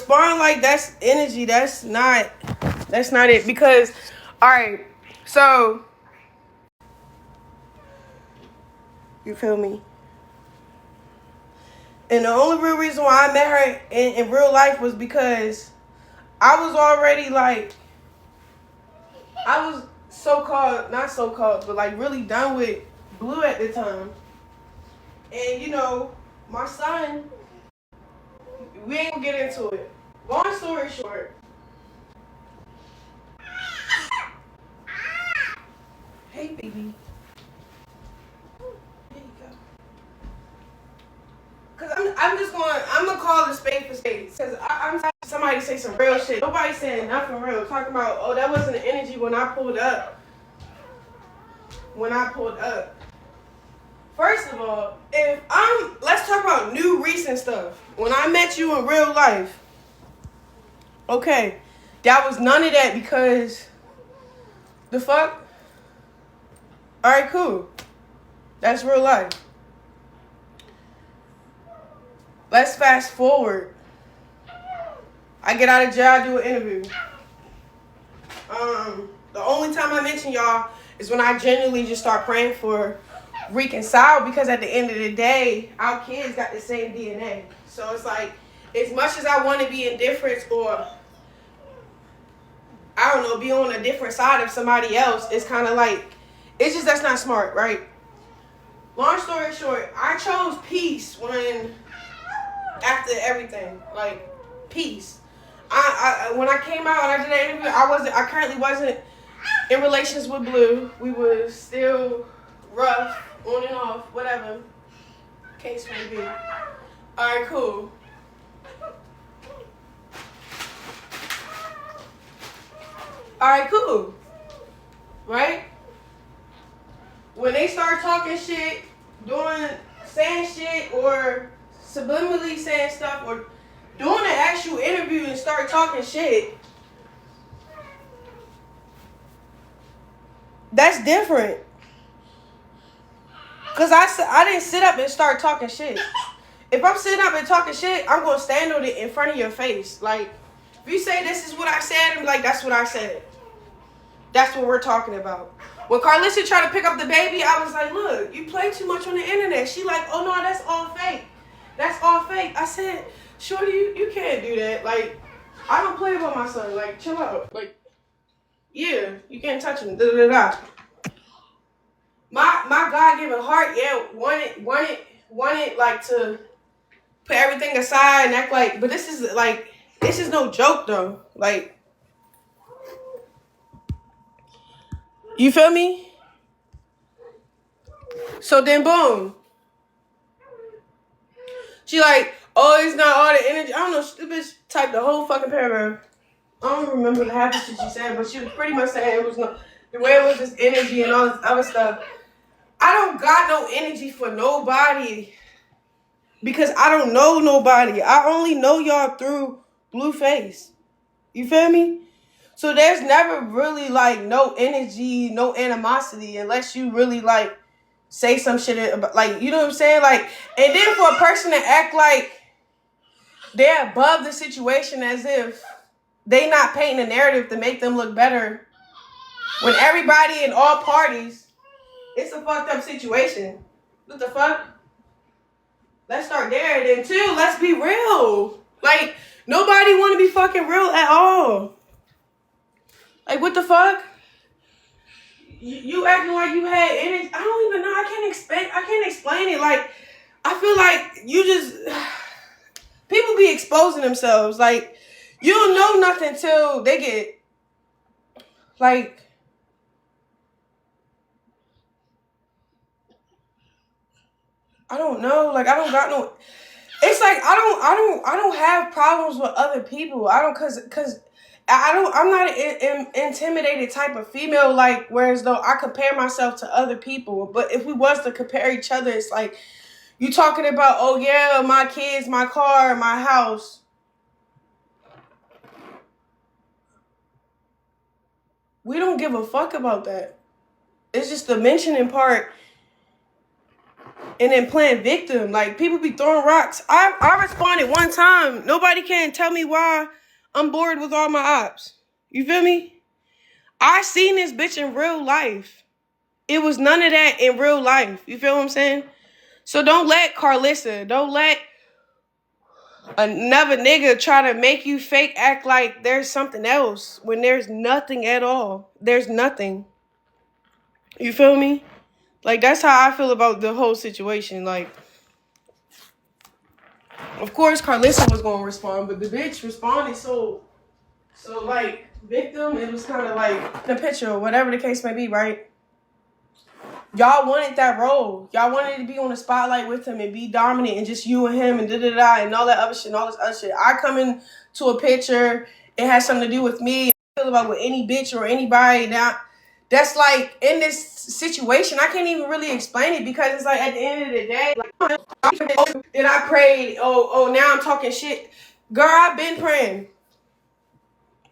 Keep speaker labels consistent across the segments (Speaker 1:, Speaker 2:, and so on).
Speaker 1: respond like that's energy. That's not it. Because, all right, so you feel me? And the only real reason why I met her in real life was because I was already like, I was not so-called, but like really done with Blue at the time. And you know, my son, we ain't gonna get into it. Long story short, hey baby, there you go. Cause I'm gonna call the spade for spade. Cause I'm tired of somebody say some real shit. Nobody's saying nothing real. Talking about, oh, that wasn't the energy when I pulled up. First of all, let's talk about new recent stuff. When I met you in real life, okay, that was none of that because the fuck? All right, cool. That's real life. Let's fast forward. I get out of jail, I do an interview. The only time I mention y'all is when I genuinely just start praying for reconcile, because at the end of the day, our kids got the same DNA. So it's like, as much as I want to be indifferent or, I don't know, be on a different side of somebody else, it's kind of like, it's just, that's not smart, right? Long story short, I chose peace after everything, like, peace. When I came out and I did that interview, I currently wasn't in relations with Blue. We were still rough, on and off, whatever case may be. All right, cool. All right, cool. Right? When they start talking shit, saying shit, or subliminally saying stuff, or doing an actual interview and start talking shit, that's different. Because I didn't sit up and start talking shit. If I'm sitting up and talking shit, I'm going to stand on it in front of your face. Like, if you say this is what I said, I'm like, that's what I said. That's what we're talking about. When Karlissa tried to pick up the baby, I was like, look, you play too much on the internet. She like, oh no, that's all fake. That's all fake. I said, shorty, you can't do that. Like, I don't play about my son. Like, chill out. Like, yeah, you can't touch him. Da da da. My God-given heart, yeah, wanted like to put everything aside and act like, but this is no joke though. Like, you feel me? So then boom. She like, oh, it's not all the energy. I don't know, the bitch typed the whole fucking paragraph. I don't remember the half of shit she said, but she was pretty much saying it was no, the way it was just energy and all this other stuff. I don't got no energy for nobody because I don't know nobody. I only know y'all through Blueface. You feel me? So there's never really like no energy, no animosity unless you really like say some shit about, like, you know what I'm saying? Like, and then for a person to act like they're above the situation as if they not painting a narrative to make them look better when everybody in all parties, it's a fucked up situation. What the fuck? Let's start there. Then two, let's be real. Like, nobody want to be fucking real at all. Like, what the fuck? You acting like you had energy. I don't even know. I can't explain it. Like, I feel like you just, people be exposing themselves. Like, you don't know nothing till they get, like, I don't know. Like, I don't got no. It's like I don't have problems with other people. I don't cause I'm not an intimidated type of female. Like, whereas though I compare myself to other people, but if we was to compare each other, it's like you talking about, oh yeah, my kids, my car, my house. We don't give a fuck about that. It's just the mentioning part. and then playing victim. Like, people be throwing rocks. I responded one time. Nobody can tell me why I'm bored with all my ops. You feel me? I seen this bitch in real life. It was none of that in real life. You feel what I'm saying? So don't let Karlissa, don't let another nigga try to make you fake act like there's something else when there's nothing at all. There's nothing. You feel me? Like, that's how I feel about the whole situation. Like, of course Karlissa was gonna respond, but the bitch responded so like victim. It was kind of like the picture or whatever the case may be, right? Y'all wanted that role. Y'all wanted to be on the spotlight with him and be dominant and just you and him and da-da-da and all that other shit and all this other shit. I come into a picture, it has something to do with me. I feel about with any bitch or anybody. Now, that's like, in this situation, I can't even really explain it because it's like, at the end of the day, like, then I prayed, now I'm talking shit. Girl, I've been praying.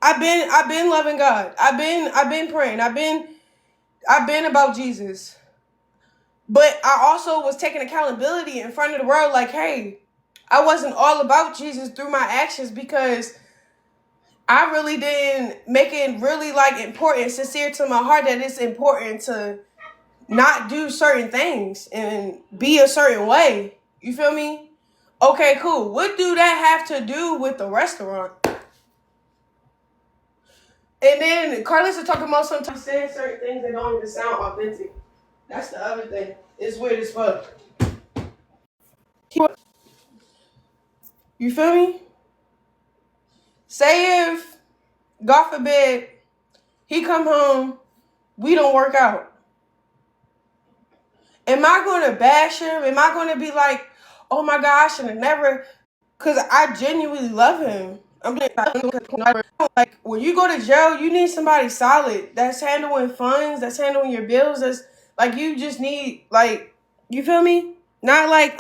Speaker 1: I've been loving God. I've been praying. I've been about Jesus. But I also was taking accountability in front of the world, like, hey, I wasn't all about Jesus through my actions because I really didn't make it really, like, important, sincere to my heart that it's important to not do certain things and be a certain way. You feel me? Okay, cool. What do that have to do with the restaurant? And then Karlissa talking about sometimes saying certain things that don't even sound authentic. That's the other thing. It's weird as fuck. You feel me? Say if, God forbid, he come home, we don't work out. Am I going to bash him? Am I going to be like, oh my gosh, and I never, because I genuinely love him. I'm like, when you go to jail, you need somebody solid that's handling funds, that's handling your bills, that's like, you just need, like, you feel me? Not like,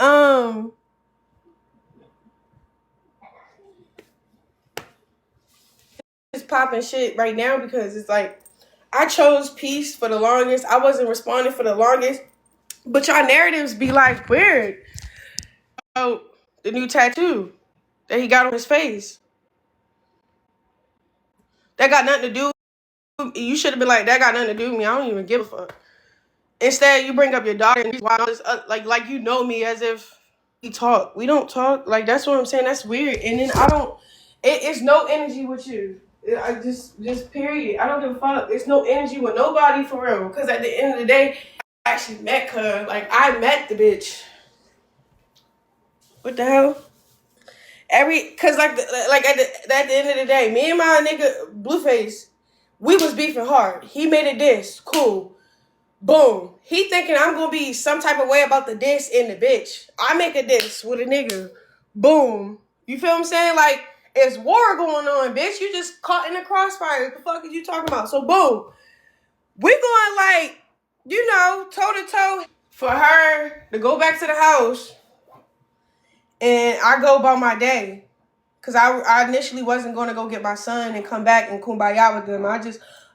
Speaker 1: just popping shit right now because it's like, I chose peace for the longest. I wasn't responding for the longest. But y'all narratives be like weird. Oh, the new tattoo that he got on his face. That got nothing to do. You should have been like, that got nothing to do with me. I don't even give a fuck. Instead, you bring up your daughter and like you know me as if we talk. We don't talk. Like, that's what I'm saying. That's weird. And then I don't. It's no energy with you. I just period. I don't give a fuck. It's no energy with nobody for real. Because at the end of the day, I actually met her. Like, I met the bitch. What the hell? Cause like at the end of the day, me and my nigga Blueface, we was beefing hard. He made a diss, cool, boom. He thinking I'm gonna be some type of way about the diss in the bitch. I make a diss with a nigga, boom. You feel what I'm saying? Like, it's war going on, bitch. You just caught in the crossfire. What the fuck is you talking about? So boom, we going like, toe to toe for her to go back to the house. And I go about my day. Because I initially wasn't going to go get my son and come back and kumbaya with them.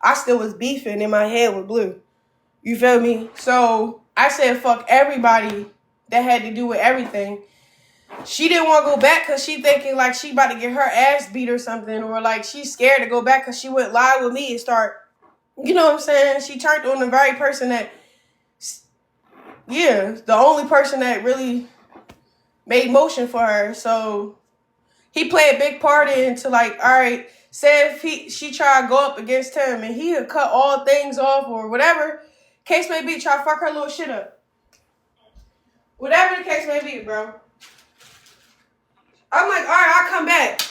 Speaker 1: I still was beefing in my head with Blue. You feel me? So I said, fuck everybody that had to do with everything. She didn't want to go back because she thinking like she about to get her ass beat or something. Or like she's scared to go back because she went live with me and start, you know what I'm saying? She turned on the very person that, the only person that really made motion for her. So he played a big part into like, all right, say if she tried to go up against him and he would cut all things off or whatever case may be, try to fuck her little shit up. Whatever the case may be, bro. I'm like, all right, I come back.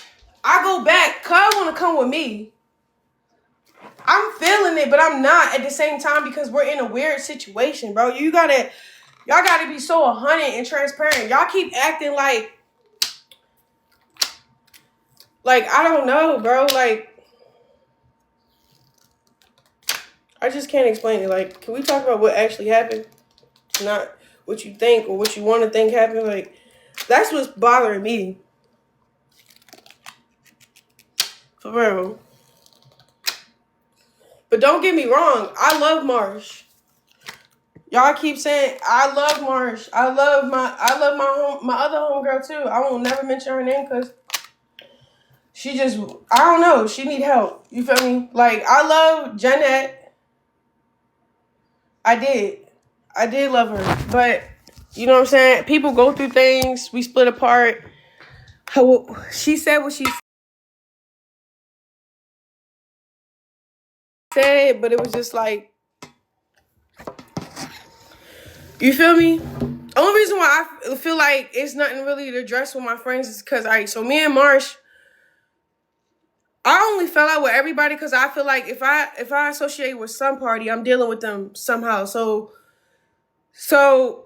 Speaker 1: I go back. Cuz want to come with me. I'm feeling it, but I'm not at the same time because we're in a weird situation, bro. Y'all gotta be so 100 and transparent. Y'all keep acting like I don't know, bro. Like, I just can't explain it. Like, can we talk about what actually happened? Not what you think or what you want to think happened. Like, that's what's bothering me. For real. But don't get me wrong. I love Marsh. Y'all keep saying I love Marsh. I love my other homegirl too. I won't never mention her name because she just, I don't know. She need help. You feel me? Like, I love Jeanette. I did love her. But, you know what I'm saying? People go through things. We split apart. She said what she said, but it was just like, you feel me? Only reason why I feel like it's nothing really to address with my friends is because, all right, so me and Marsh, I only fell out with everybody because I feel like if I associate with some party, I'm dealing with them somehow. So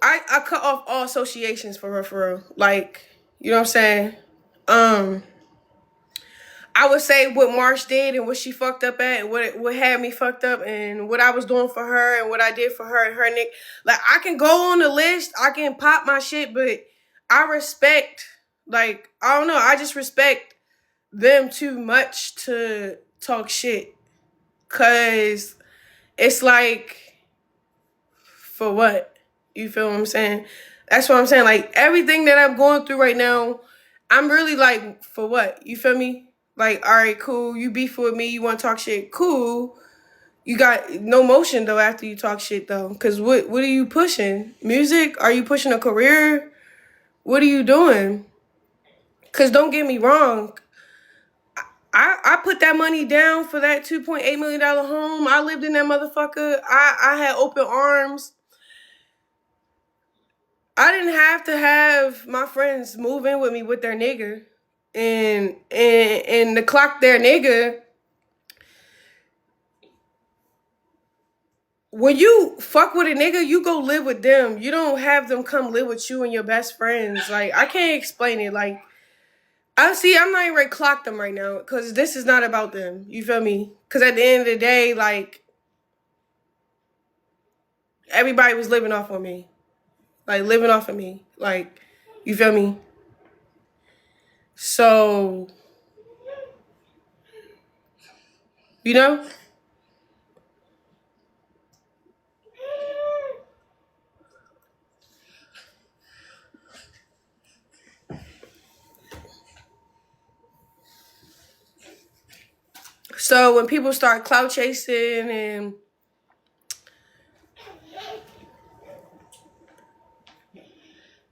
Speaker 1: I cut off all associations for her, for real. Like, you know what I'm saying? Um, I would say what Marsh did and what she fucked up at and what had me fucked up and what I was doing for her and what I did for her and her Nick. Like, I can go on the list, I can pop my shit, but I respect, like, I don't know, I just respect them too much to talk shit. Cause it's like, for what? You feel what I'm saying? That's what I'm saying. Like, everything that I'm going through right now, I'm really like, for what? You feel me? Like, all right, cool. You beef with me. You want to talk shit? Cool. You got no motion, though, after you talk shit, though. Because what are you pushing? Music? Are you pushing a career? What are you doing? Because don't get me wrong. I put that money down for that $2.8 million home. I lived in that motherfucker. I had open arms. I didn't have to have my friends move in with me with their nigga and to clock their nigga. When you fuck with a nigga, you go live with them. You don't have them come live with you and your best friends. Like, I can't explain it. Like, I'm not even ready to clock them right now because this is not about them. You feel me? Because at the end of the day, like, everybody was living off on me. Like, living off of me. Like, you feel me? So, you know? So when people start clout chasing and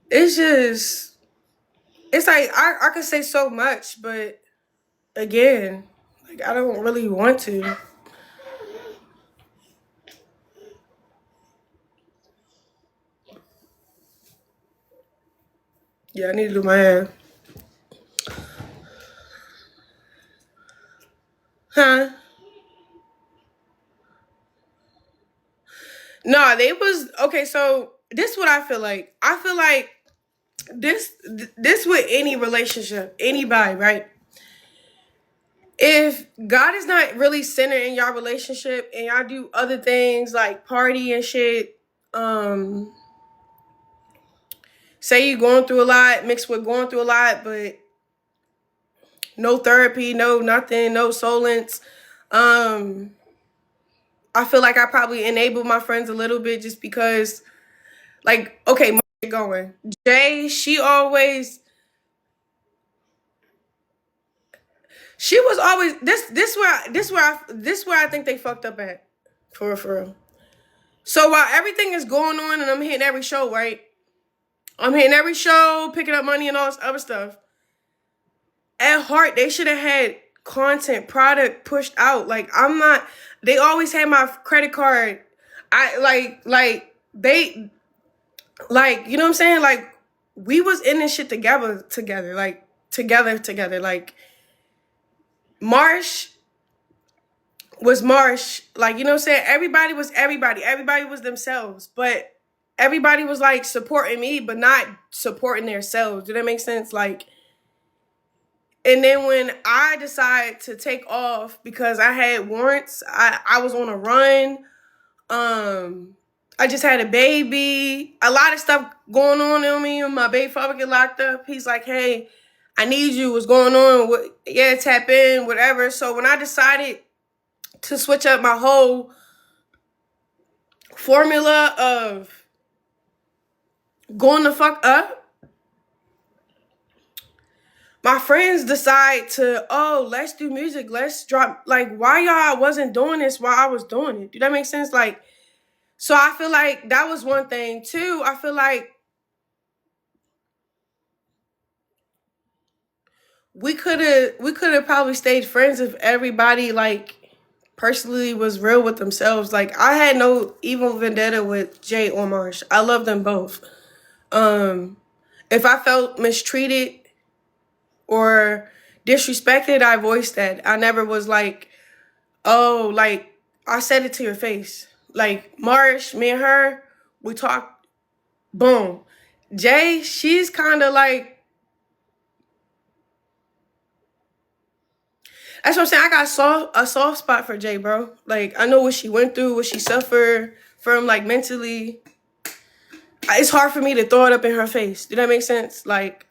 Speaker 1: it's just, it's like, I could say so much, but again, like, I don't really want to. Yeah, I need to do my hair. Huh? No, they was, okay, so this is what I feel like. I feel like this with any relationship, anybody, right? If God is not really centered in y'all relationship and y'all do other things like party and shit, say you going through a lot, mixed with going through a lot, but no therapy, no nothing, no solence. I feel like I probably enabled my friends a little bit just because, like, okay, going. Jay, she was always this where I think they fucked up at, for real. So while everything is going on and I'm hitting every show, right? I'm hitting every show, picking up money and all this other stuff. At heart, they should have had content, product pushed out. Like, I'm not. They always had my credit card. I they like, you know what I'm saying? Like, we was in this shit together, like together. Like, Marsh was Marsh. Like, you know what I'm saying? Everybody was everybody. Everybody was themselves, but everybody was like supporting me, but not supporting themselves. Do that make sense? Like. And then when I decided to take off because I had warrants, I was on a run. I just had a baby. A lot of stuff going on me. And my baby father get locked up. He's like, hey, I need you. What's going on? Yeah, tap in, whatever. So when I decided to switch up my whole formula of going the fuck up, my friends decide to, oh, let's do music, let's drop. Like, why y'all wasn't doing this while I was doing it? Do that make sense? Like, so I feel like that was one thing. Two, I feel like we could have probably stayed friends if everybody like personally was real with themselves. Like, I had no evil vendetta with Jay or Marsh. I love them both. If I felt mistreated or disrespected, I voiced that. I never was like, oh, like, I said it to your face. Like, Marsh, me and her, we talked, boom. Jay, she's kind of like, that's what I'm saying. I got a soft spot for Jay, bro. Like, I know what she went through, what she suffered from, like, mentally. It's hard for me to throw it up in her face. Do that make sense? Like,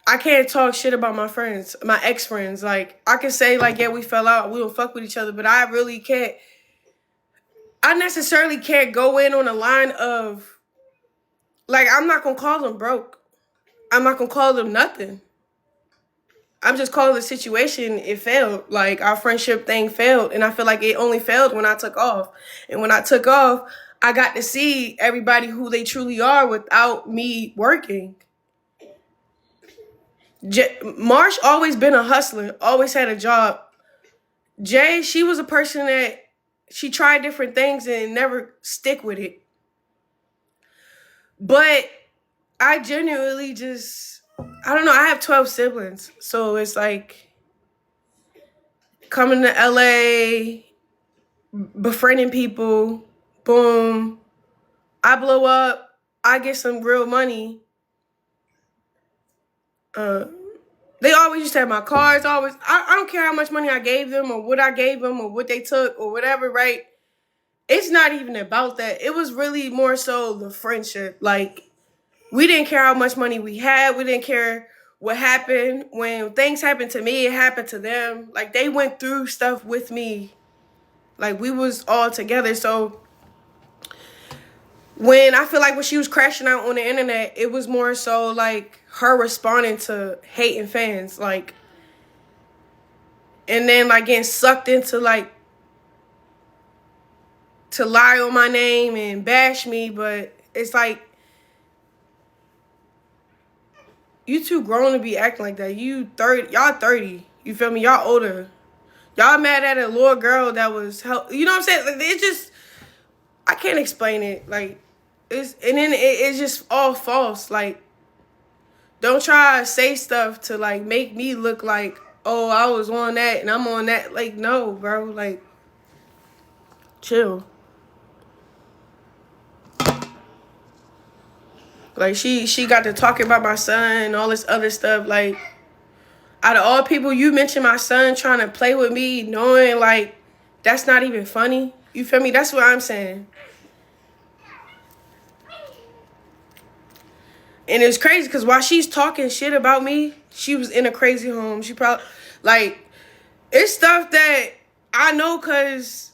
Speaker 1: I can't talk shit about my friends, my ex-friends. Like, I can say, like, yeah, we fell out, we don't fuck with each other, but I really can't. I necessarily can't go in on a line of, like, I'm not gonna call them broke. I'm not gonna call them nothing. I'm just calling the situation, it failed. Like, our friendship thing failed. And I feel like it only failed when I took off. And when I took off, I got to see everybody who they truly are without me working. Marsh always been a hustler, always had a job. Jay, she was a person that she tried different things and never stick with it. But I genuinely just, I don't know, I have 12 siblings. So it's like coming to LA, befriending people, boom, I blow up, I get some real money. They always used to have my cards, always. I don't care how much money I gave them or what I gave them or what they took or whatever, right? It's not even about that. It was really more so the friendship. Like, we didn't care how much money we had. We didn't care what happened. When things happened to me, it happened to them. Like, they went through stuff with me. Like, we was all together. So when I feel like when she was crashing out on the internet, it was more so like her responding to hating fans, like, and then like getting sucked into like to lie on my name and bash me. But it's like, you too grown to be acting like that. You 30, y'all 30. You feel me? Y'all older. Y'all mad at a little girl that was you know what I'm saying? Like, it's just, I can't explain it. Like, it's, and then it's just all false. Like, don't try to say stuff to like make me look like, oh, I was on that and I'm on that. Like, no, bro. Like, chill. Like, she got to talking about my son and all this other stuff. Like, out of all people, you mentioned my son trying to play with me, knowing like that's not even funny. You feel me? That's what I'm saying. And it's crazy because while she's talking shit about me, she was in a crazy home. She probably, like, it's stuff that I know because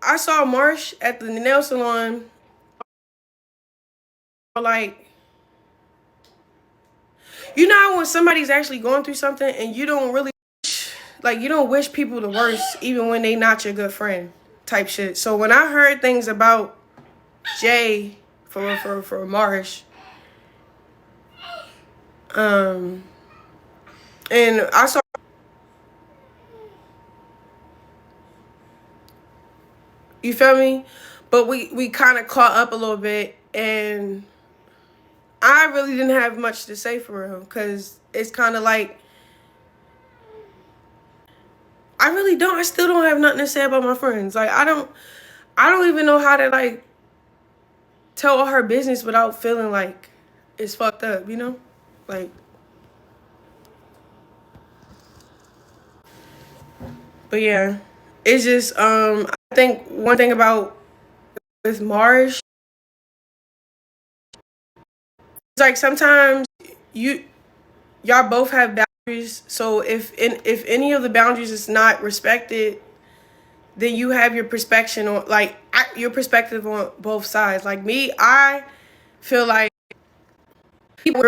Speaker 1: I saw Marsh at the nail salon. Like, you know when somebody's actually going through something and you don't really, like, you don't wish people the worst even when they not your good friend type shit. So when I heard things about Jay for Marsh, and I saw, you feel me? But we kind of caught up a little bit, and I really didn't have much to say for real, because it's kind of like, I really don't. I still don't have nothing to say about my friends. Like, I don't even know how to like tell all her business without feeling like it's fucked up, you know? Like, but yeah, it's just I think one thing about with Marsh, it's like sometimes y'all both have So if any of the boundaries is not respected, then you have your perspective on your perspective on both sides. Like me, I feel like people,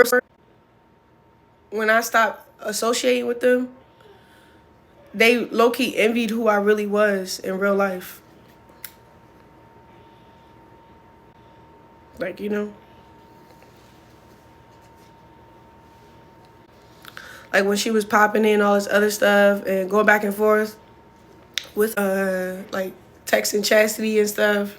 Speaker 1: when I stopped associating with them, they low-key envied who I really was in real life. Like, you know? Like when she was popping in all this other stuff and going back and forth with like texting Chasity and stuff.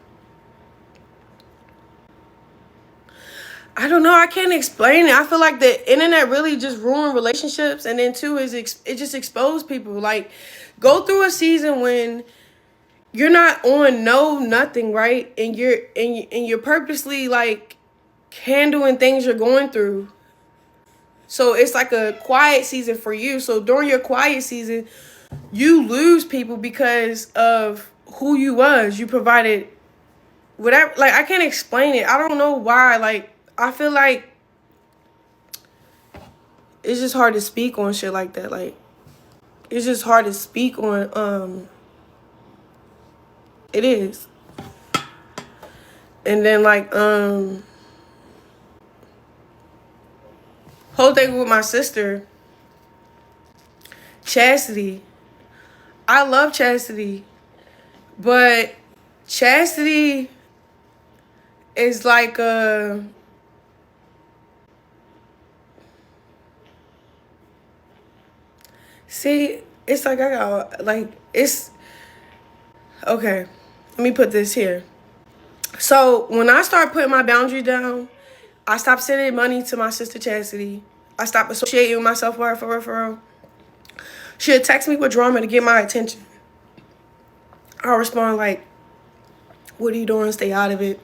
Speaker 1: I don't know. I can't explain it. I feel like the internet really just ruined relationships, and then too is it just exposed people. Like, go through a season when you're not on nothing, right? And you're purposely like handling things you're going through. So it's like a quiet season for you. So during your quiet season, you lose people because of who you was. You provided whatever. Like, I can't explain it. I don't know why. Like, I feel like it's just hard to speak on shit like that. Like, it's just hard to speak on. It is. And then like whole thing with my sister, Chasity. I love Chasity, but Chasity is like see, it's like I got like it's okay. Let me put this here. So when I start putting my boundary down, I stopped sending money to my sister Chasity. I stopped associating with myself with her for real. She'll text me with drama to get my attention. I'll respond like, what are you doing? Stay out of it.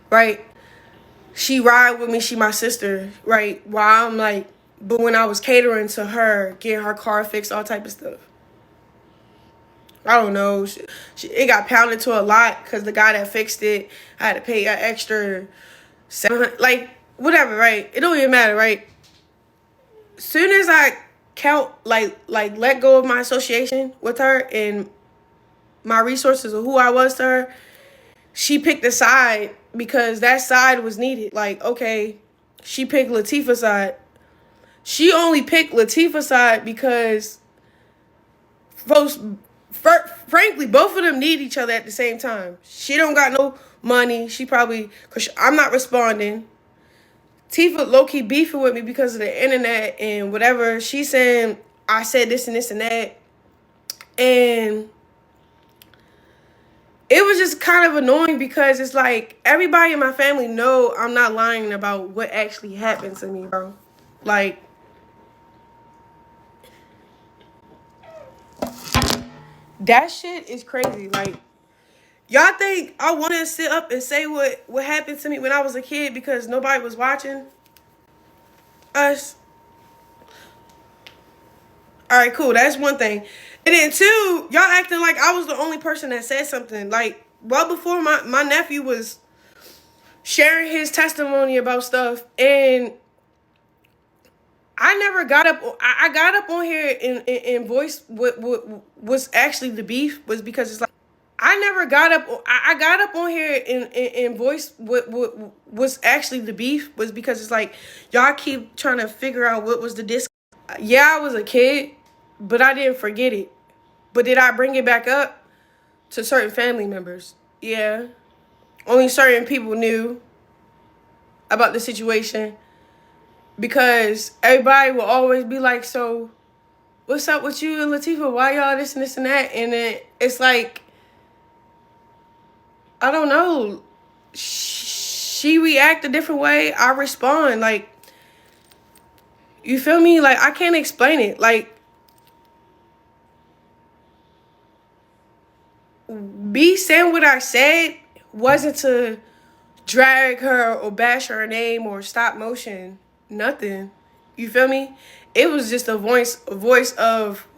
Speaker 1: Right? She ride with me. She my sister. Right? While I'm like, but when I was catering to her, getting her car fixed, all type of stuff. I don't know. It got pounded to a lot because the guy that fixed it, I had to pay an extra $700. Like, whatever, right? It don't even matter, right? Soon as I count, like let go of my association with her and my resources of who I was to her, she picked a side because that side was needed. Like, okay, she picked Latifah's side. She only picked Latifah's side because frankly, both of them need each other at the same time. She don't got no money. She probably, because I'm not responding. Tifa low-key beefing with me because of the internet and whatever. She's saying I said this and this and that. And it was just kind of annoying because it's like everybody in my family know I'm not lying about what actually happened to me, bro. Like, that shit is crazy. Like, y'all think I want to sit up and say what happened to me when I was a kid because nobody was watching us? All right, cool. That's one thing. And then two, y'all acting like I was the only person that said something. Like, well before my nephew was sharing his testimony about stuff, and I never got up. I got up on here and voice what was actually the beef was because it's like I never got up. I got up on here and voice what was actually the beef was because it's like y'all keep trying to figure out what was the disc. Yeah, I was a kid, but I didn't forget it. But did I bring it back up to certain family members? Yeah. Only certain people knew about the situation. Because everybody will always be like, so what's up with you and Latifah? Why y'all this and this and that? And then it's like, I don't know. She react a different way. I respond. Like, you feel me? Like, I can't explain it. Like, me saying what I said wasn't to drag her or bash her name or stop motion. Nothing. You feel me? It was just a voice of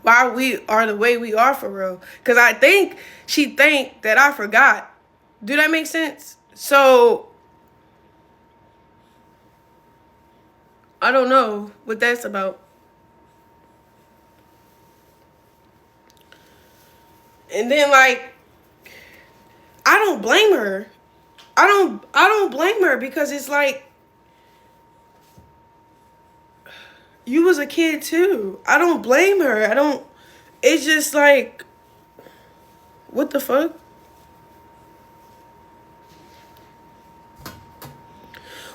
Speaker 1: why we are the way we are for real. Because I think she think that I forgot. Do that make sense? So I don't know what that's about. And then like, I don't blame her. I don't blame her because it's like, you was a kid too. I don't blame her. It's just like, what the fuck?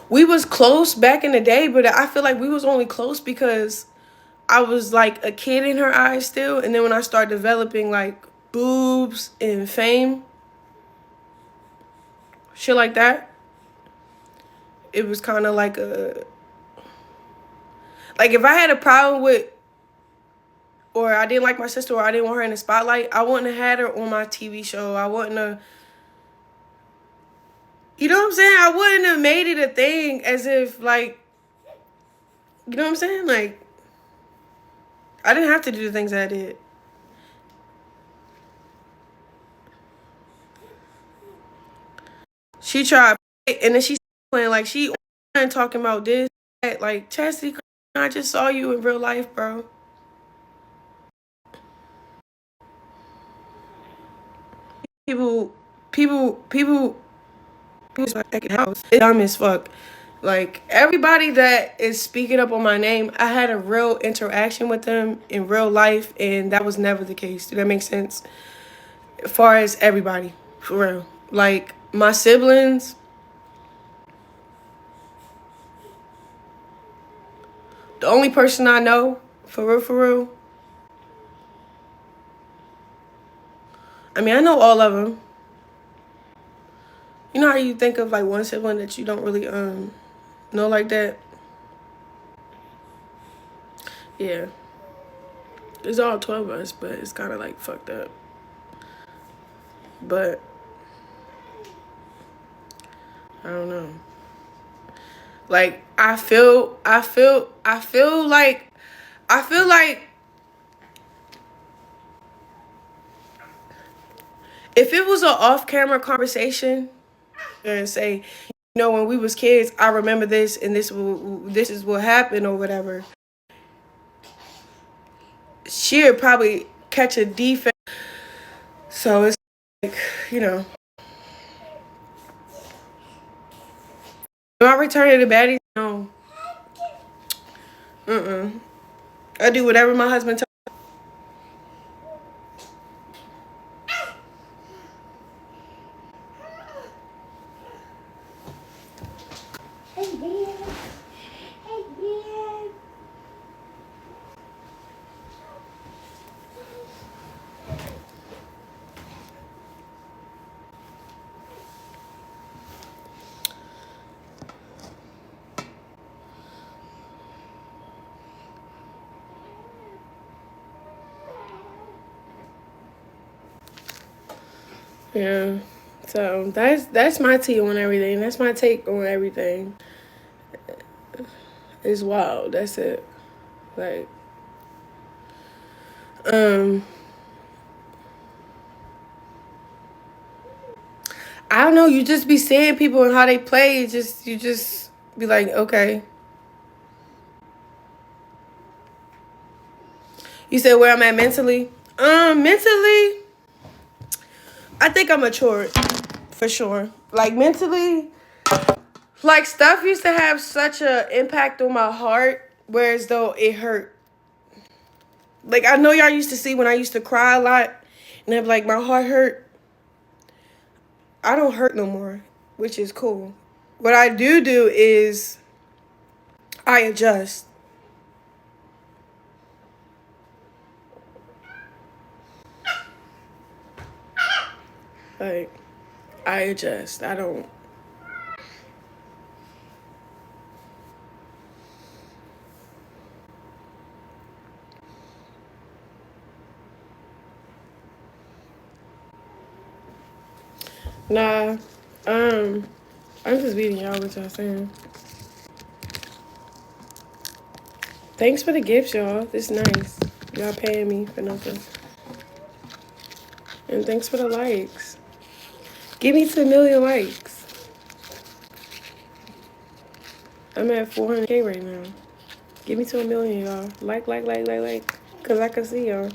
Speaker 1: We was close back in the day, but I feel like we was only close because I was like a kid in her eyes still. And then when I started developing like boobs and fame, shit like that, it was kind of like like if I had a problem with, or I didn't like my sister, or I didn't want her in the spotlight, I wouldn't have had her on my TV show. I wouldn't have, you know what I'm saying? I wouldn't have made it a thing as if like, you know what I'm saying? Like, I didn't have to do the things that I did. She tried, and then she's playing like she talking about this, that. Like, Chasity, I just saw you in real life, bro. People like house. It's dumb as fuck. Like, everybody that is speaking up on my name, I had a real interaction with them in real life, and that was never the case. Do that make sense? As far as everybody, for real. Like, my siblings, the only person I know, for real, I mean, I know all of them. You know how you think of like one sibling that you don't really know like that? Yeah. It's all 12 of us, but it's kind of like fucked up. But I don't know. Like, I feel like if it was an off-camera conversation and say, you know, when we was kids, I remember this and this is what happened or whatever, she would probably catch a defect. So it's like, you know. Am I returning to baddies? No. I do whatever my husband tells. Yeah. So that's my tea on everything. That's my take on everything. It's wild. That's it. Like, I don't know. You just be seeing people and how they play. You just be like, okay. You said where I'm at mentally. Mentally, I think I'm matured for sure. Like, mentally, like, stuff used to have such an impact on my heart, whereas though it hurt. Like, I know y'all used to see when I used to cry a lot, and I'd be like, my heart hurt. I don't hurt no more, which is cool. What I do is I adjust. Like, I adjust. I don't. Nah. I'm just reading y'all what y'all saying. Thanks for the gifts, y'all. This is nice. Y'all paying me for nothing. And thanks for the likes. Give me 2 million likes. I'm at 400K right now. Give me to 1 million, y'all. Like. Cause I can see y'all.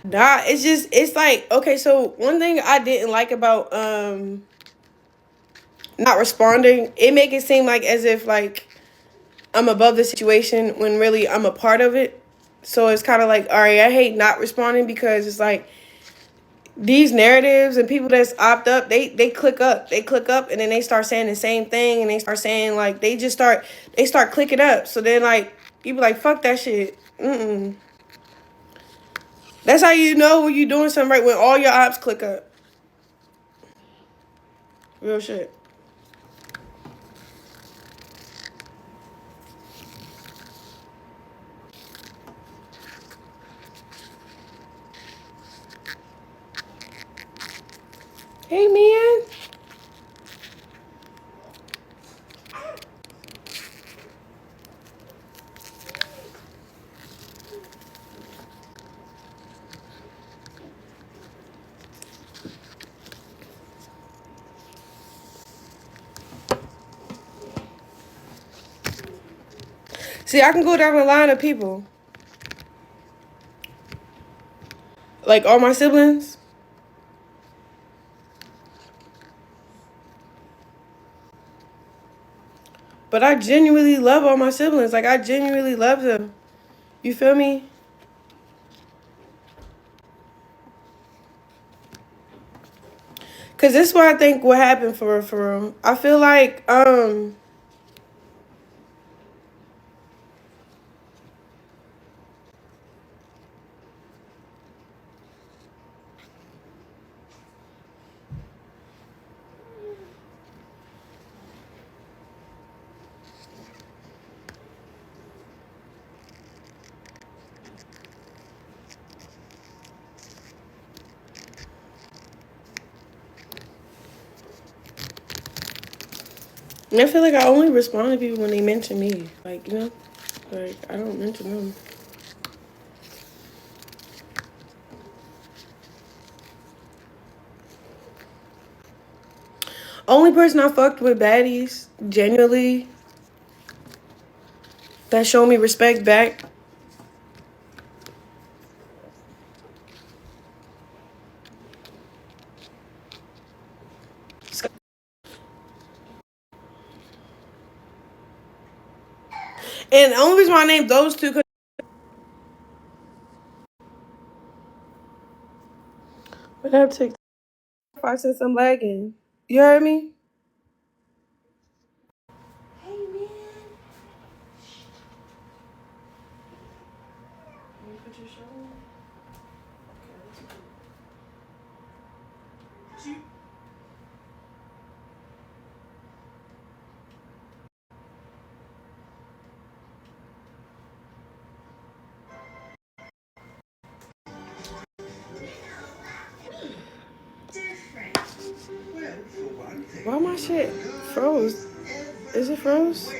Speaker 1: Nah, it's like, okay, so one thing I didn't like about not responding, it make it seem like as if like I'm above the situation when really I'm a part of it. So it's kind of like, all right, I hate not responding because it's like these narratives and people that's opt up, they click up. They click up and then they start saying the same thing and they start saying like they start clicking up. So then like you be like, fuck that shit. That's how you know when you doing something right, when all your ops click up. Real shit. Hey, man. See, I can go down the line of people. Like all my siblings. But I genuinely love all my siblings. Like, I genuinely love them. You feel me? Because this is what I think what happened for real. I feel like, I feel like I only respond to people when they mention me. Like, you know? Like, I don't mention them. Only person I fucked with baddies, genuinely, that show me respect back. And the only reason why I named those two, but I took since I'm lagging. You heard me? Hey, man. Let me put your shirt on. Why my shit froze? Is it froze?